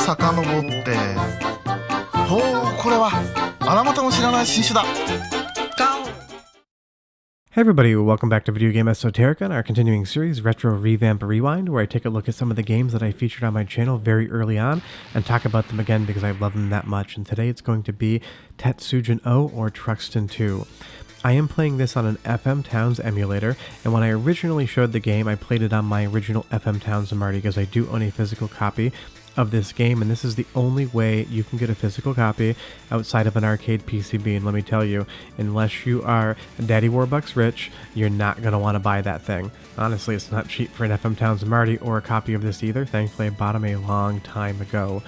遡って、ほう、これはあなたの知らない新種だ。 Hey everybody, welcome back to Video Game Esoterica and our continuing series, Retro Revamp Rewind, where I take a look at some of the games that I featured on my channel very early on and talk about them again because I love them that much. And today it's going to be Tatsujin Oh or Truxton II. I am playing this on an FM Towns emulator, and when I originally showed the game, I played it on my original FM Towns Marty because I do own a physical copy of this game, and this is the only way you can get a physical copy outside of an arcade PCB. And let me tell you, unless you are Daddy Warbucks rich, you're not going to want to buy that thing. Honestly, it's not cheap for an FM Towns Marty or a copy of this either. Thankfully, I bought them a long time ago.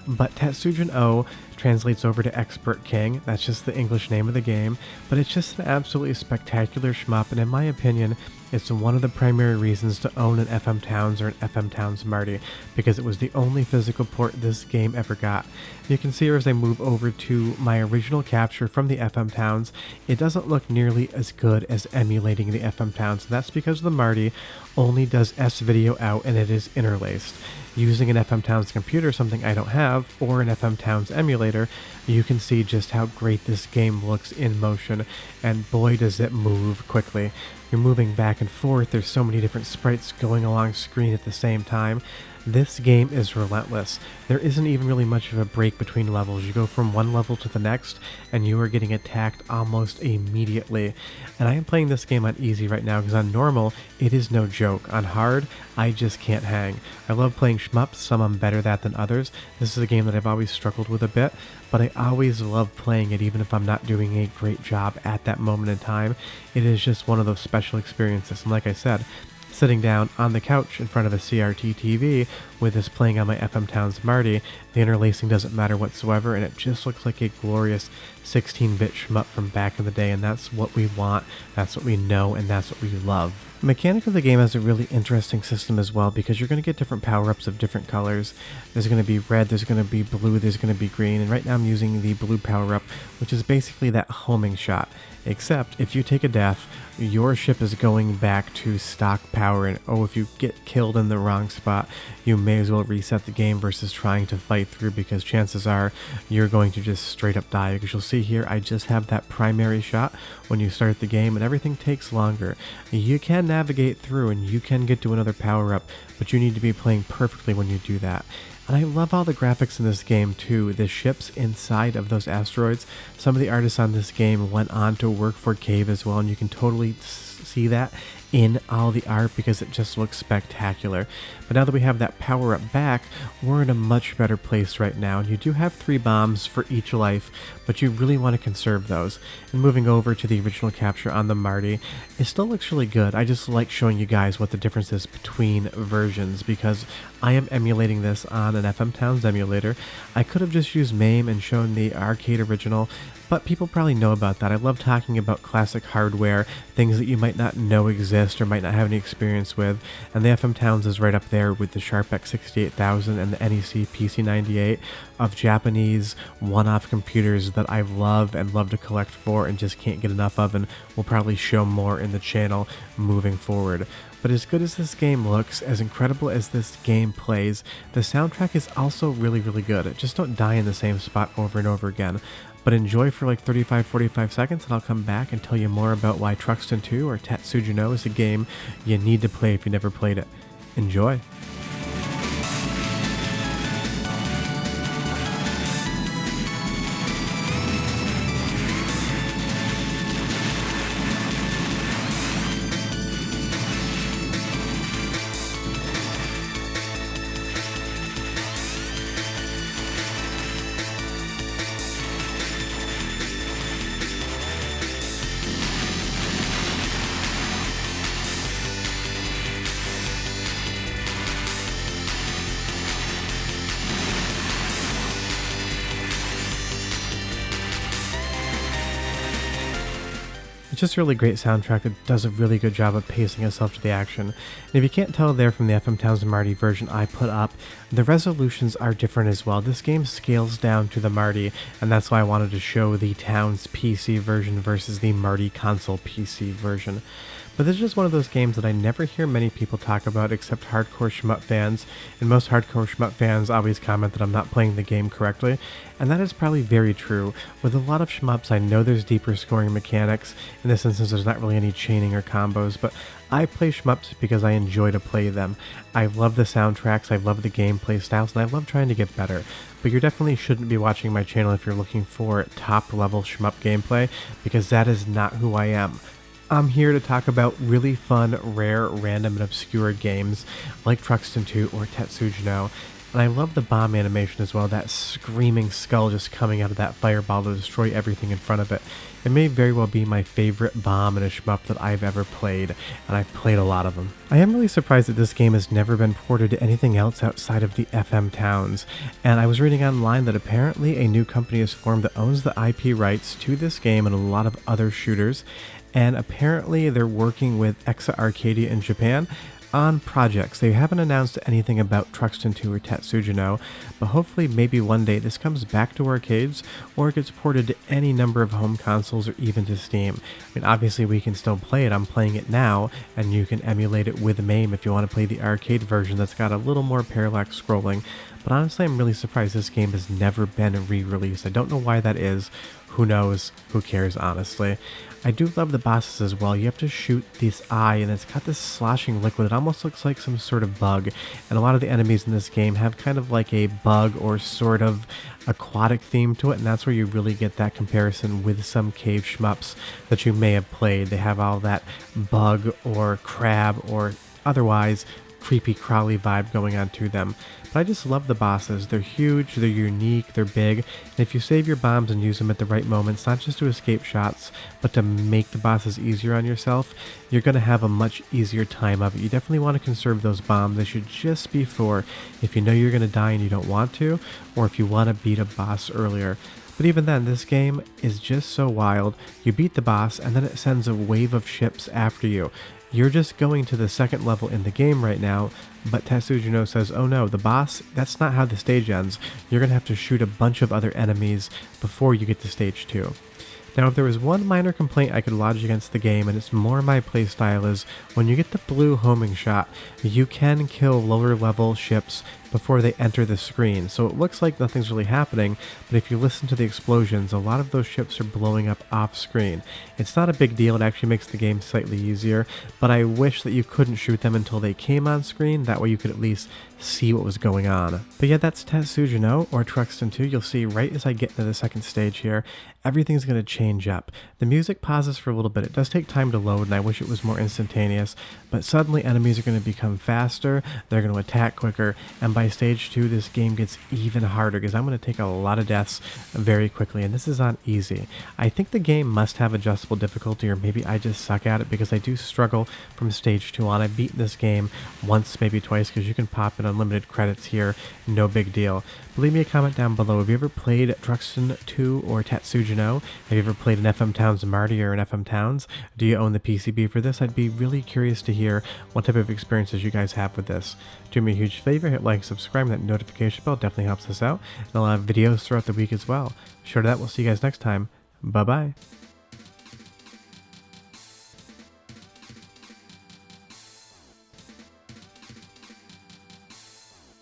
But Tatsujin Oh translates over to Expert King. That's just the English name of the game, but it's just an absolutely spectacular shmup, and in my opinion, it's one of the primary reasons to own an FM Towns or an FM Towns Marty, because it was the only physical port this game ever got. You can see here as I move over to my original capture from the FM Towns, it doesn't look nearly as good as emulating the FM Towns, and that's because the Marty only does S-video out and it is interlaced. Using an FM Towns computer, something I don't have, or an FM Towns emulator, you can see just how great this game looks in motion, and boy does it move quickly. You're moving back and forth, there's so many different sprites going along screen at the same time. This game is relentless. There isn't even really much of a break between levels. You go from one level to the next, and you are getting attacked almost immediately. And I am playing this game on easy right now, because on normal, it is no joke. On hard, I just can't hang. I love playing shmups, some I'm better at than others. This is a game that I've always struggled with a bit, but I always love playing it, even if I'm not doing a great job at that moment in time. It is just one of those special experiences, and like I said, sitting down on the couch in front of a CRT TV with this playing on my FM Towns Marty, the interlacing doesn't matter whatsoever, and it just looks like a glorious 16-bit shmup from back in the day, and that's what we want, that's what we know, and that's what we love. The mechanic of the game has a really interesting system as well, because you're going to get different power-ups of different colors. There's going to be red, there's going to be blue, there's going to be green, and right now I'm using the blue power-up, which is basically that homing shot. Except, if you take a death, your ship is going back to stock power, and oh, if you get killed in the wrong spot, you may as well reset the game versus trying to fight through, because chances are you're going to just straight up die. Because you'll see here, I just have that primary shot when you start the game, and everything takes longer. You can navigate through, and you can get to another power-up, but you need to be playing perfectly when you do that. And I love all the graphics in this game too. The ships inside of those asteroids, some of the artists on this game went on to work for Cave as well, and you can totally see that in all the art because it just looks spectacular. But now that we have that power up back, we're in a much better place right now, and you do have 3 bombs for each life, but you really want to conserve those. And moving over to the original capture on the Marty, it still looks really good. I just like showing you guys what the difference is between versions, because I am emulating this on an FM Towns emulator. I could have just used MAME and shown the arcade original, but people probably know about that. I love talking about classic hardware, things that you might not know exist or might not have any experience with, and the FM Towns is right up there with the Sharp X68000 and the NEC PC98 of Japanese one-off computers that I love and love to collect for and just can't get enough of, and will probably show more in the channel moving forward. But as good as this game looks, as incredible as this game plays, the soundtrack is also really, really good. Just don't die in the same spot over and over again. But enjoy for like 35-45 seconds, and I'll come back and tell you more about why Truxton II or Tatsujin Oh is a game you need to play if you never played it. Enjoy! Just a really great soundtrack that does a really good job of pacing itself to the action. And if you can't tell there from the FM Towns Marty version I put up, the resolutions are different as well. This game scales down to the Marty, and that's why I wanted to show the Towns PC version versus the Marty console PC version. but this is just one of those games that I never hear many people talk about except hardcore shmup fans, and most hardcore shmup fans always comment that I'm not playing the game correctly, and that is probably very true. With a lot of shmups, I know there's deeper scoring mechanics. In this instance, there's not really any chaining or combos, but I play shmups because I enjoy to play them. I love the soundtracks, I love the gameplay styles, and I love trying to get better. But you definitely shouldn't be watching my channel if you're looking for top level shmup gameplay, because that is not who I am. I'm here to talk about really fun, rare, random, and obscure games like Truxton II or Tatsujin Oh. And I love the bomb animation as well, that screaming skull just coming out of that fireball to destroy everything in front of it. It may very well be my favorite bomb in a shmup that I've ever played, and I've played a lot of them. I am really surprised that this game has never been ported to anything else outside of the FM Towns, and I was reading online that apparently a new company has formed that owns the IP rights to this game and a lot of other shooters, and apparently they're working with RayceARoni in Japan on projects. They haven't announced anything about Truxton II or Tatsujin Oh, but hopefully maybe one day this comes back to arcades or it gets ported to any number of home consoles or even to Steam. I mean, obviously we can still play it. I'm playing it now, and you can emulate it with MAME if you want to play the arcade version that's got a little more parallax scrolling. But honestly, I'm really surprised this game has never been re-released. I don't know why that is. Who knows? Who cares, honestly? I do love the bosses as well. You have to shoot this eye, and it's got this sloshing liquid. It almost looks like some sort of bug, and a lot of the enemies in this game have kind of like a bug or sort of aquatic theme to it, and that's where you really get that comparison with some cave shmups that you may have played. They have all that bug or crab or otherwise creepy crawly vibe going on to them. But I just love the bosses. They're huge, they're unique, they're big, and if you save your bombs and use them at the right moments, not just to escape shots, but to make the bosses easier on yourself, you're going to have a much easier time of it. You definitely want to conserve those bombs. They should just be for if you know you're going to die and you don't want to, or if you want to beat a boss earlier. But even then, this game is just so wild. You beat the boss, and then it sends a wave of ships after you. You're just going to the second level in the game right now, but Tatsujin Oh says, oh no, the boss, that's not how the stage ends. You're going to have to shoot a bunch of other enemies before you get to stage 2. Now, if there was one minor complaint I could lodge against the game, and it's more my playstyle, is when you get the blue homing shot, you can kill lower level ships before they enter the screen. So it looks like nothing's really happening, but if you listen to the explosions, a lot of those ships are blowing up off screen. It's not a big deal, it actually makes the game slightly easier, but I wish that you couldn't shoot them until they came on screen, that way you could at least see what was going on. But yeah, that's Tatsujin Oh or Truxton II. You'll see right as I get into the second stage here, everything's going to change up. The music pauses for a little bit. It does take time to load, and I wish it was more instantaneous, but suddenly enemies are going to become faster, they're going to attack quicker, and by stage 2 this game gets even harder because I'm going to take a lot of deaths very quickly, and this is on easy. I think the game must have adjustable difficulty, or maybe I just suck at it because I do struggle from stage 2 on. I've beaten this game once, maybe twice, because you can pop in unlimited credits here, no big deal. But leave me a comment down below. Have you ever played Truxton II or Tatsujin Oh? Have you ever played an FM Towns Marty or an FM Towns? Do you own the PCB for this? I'd be really curious to hear what type of experiences you guys have with this. Do me a huge favor, hit like, subscribe, and that notification bell definitely helps us out, and I'll have videos throughout the week as well. Short of that, we'll see you guys next time. Bye bye.